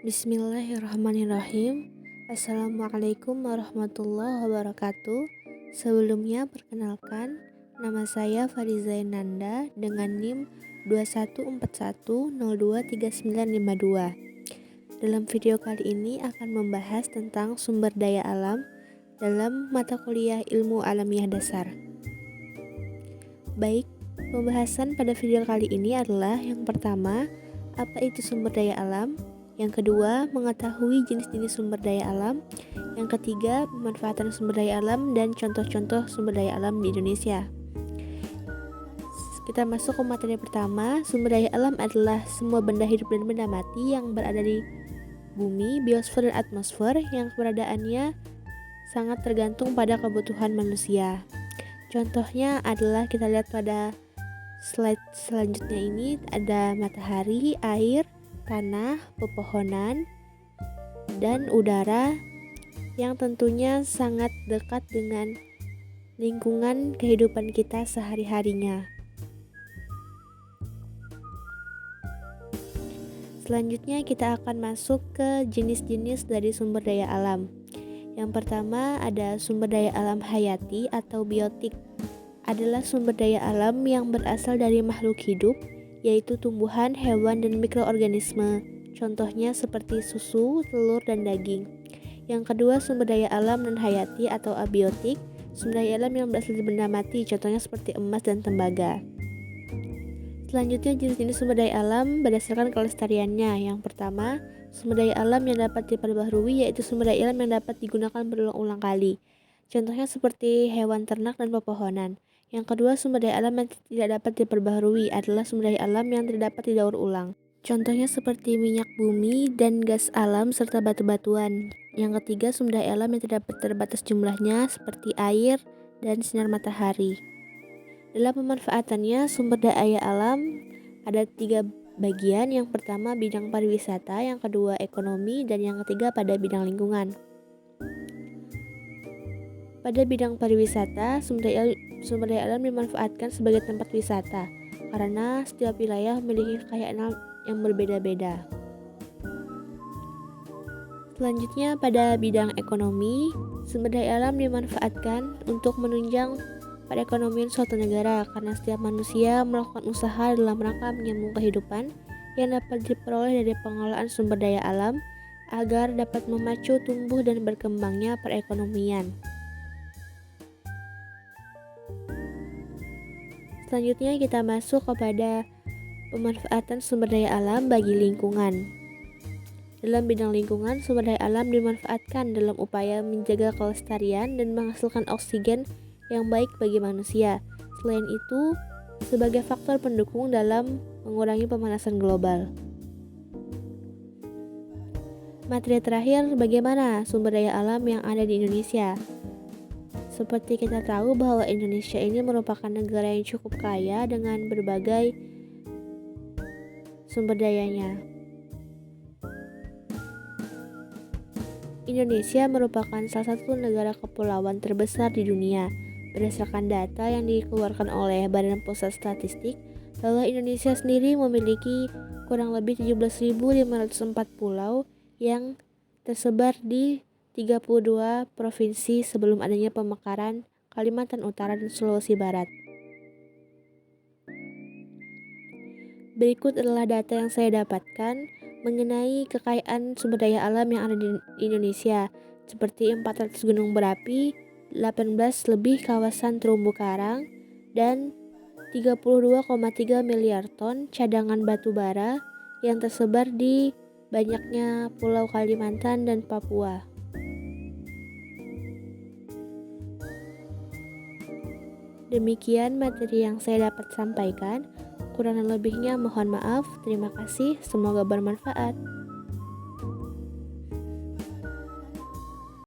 Bismillahirrahmanirrahim. Assalamualaikum warahmatullahi wabarakatuh. Sebelumnya perkenalkan, nama saya Fariza Nanda dengan NIM 2141023952. Dalam video kali ini akan membahas tentang sumber daya alam dalam mata kuliah Ilmu Alamiah Dasar. Baik, pembahasan pada video kali ini adalah yang pertama, apa itu sumber daya alam? Yang kedua, mengetahui jenis-jenis sumber daya alam. Yang ketiga, pemanfaatan sumber daya alam dan contoh-contoh sumber daya alam di Indonesia. Kita masuk ke materi pertama. Sumber daya alam adalah semua benda hidup dan benda mati yang berada di bumi, biosfer, dan atmosfer yang keberadaannya sangat tergantung pada kebutuhan manusia. Contohnya adalah kita lihat pada slide selanjutnya ini, ada matahari, air, tanah, pepohonan, dan udara yang tentunya sangat dekat dengan lingkungan kehidupan kita sehari-harinya. Selanjutnya kita akan masuk ke jenis-jenis dari sumber daya alam. Yang pertama ada sumber daya alam hayati atau biotik. Adalah sumber daya alam yang berasal dari makhluk hidup, yaitu tumbuhan, hewan, dan mikroorganisme. Contohnya seperti susu, telur, dan daging. Yang kedua, sumber daya alam non-hayati atau abiotik. Sumber daya alam yang berasal dari benda mati, contohnya seperti emas dan tembaga. Selanjutnya, jenis-jenis sumber daya alam berdasarkan kelestariannya. Yang pertama, sumber daya alam yang dapat diperbaharui, yaitu sumber daya alam yang dapat digunakan berulang-ulang kali. Contohnya seperti hewan ternak dan pepohonan. Yang kedua, sumber daya alam yang tidak dapat diperbaharui adalah sumber daya alam yang tidak dapat didaur ulang. Contohnya seperti minyak bumi dan gas alam serta batu-batuan. Yang ketiga, sumber daya alam yang tidak dapat terbatas jumlahnya seperti air dan sinar matahari. Dalam pemanfaatannya, sumber daya alam ada 3 bagian. Yang pertama bidang pariwisata, yang kedua ekonomi, dan yang ketiga pada bidang lingkungan. Pada bidang pariwisata, sumber daya alam dimanfaatkan sebagai tempat wisata karena setiap wilayah memiliki kekayaan alam yang berbeda-beda. Selanjutnya pada bidang ekonomi, sumber daya alam dimanfaatkan untuk menunjang perekonomian suatu negara karena setiap manusia melakukan usaha dalam rangka menyambung kehidupan yang dapat diperoleh dari pengelolaan sumber daya alam agar dapat memacu tumbuh dan berkembangnya perekonomian. Selanjutnya kita masuk kepada pemanfaatan sumber daya alam bagi lingkungan. Dalam bidang lingkungan, sumber daya alam dimanfaatkan dalam upaya menjaga kelestarian dan menghasilkan oksigen yang baik bagi manusia. Selain itu, sebagai faktor pendukung dalam mengurangi pemanasan global. Materi terakhir, bagaimana sumber daya alam yang ada di Indonesia? Seperti kita tahu bahwa Indonesia ini merupakan negara yang cukup kaya dengan berbagai sumber dayanya. Indonesia merupakan salah satu negara kepulauan terbesar di dunia. Berdasarkan data yang dikeluarkan oleh Badan Pusat Statistik, bahwa Indonesia sendiri memiliki kurang lebih 17.504 pulau yang tersebar di 32 provinsi sebelum adanya pemekaran Kalimantan Utara dan Sulawesi Barat. Berikut adalah data yang saya dapatkan mengenai kekayaan sumber daya alam yang ada di Indonesia, seperti 400 gunung berapi, 18 lebih kawasan terumbu karang, dan 32,3 miliar ton cadangan batu bara yang tersebar di banyaknya pulau Kalimantan dan Papua. Demikian materi yang saya dapat sampaikan. Kurang dan lebihnya mohon maaf. Terima kasih. Semoga bermanfaat.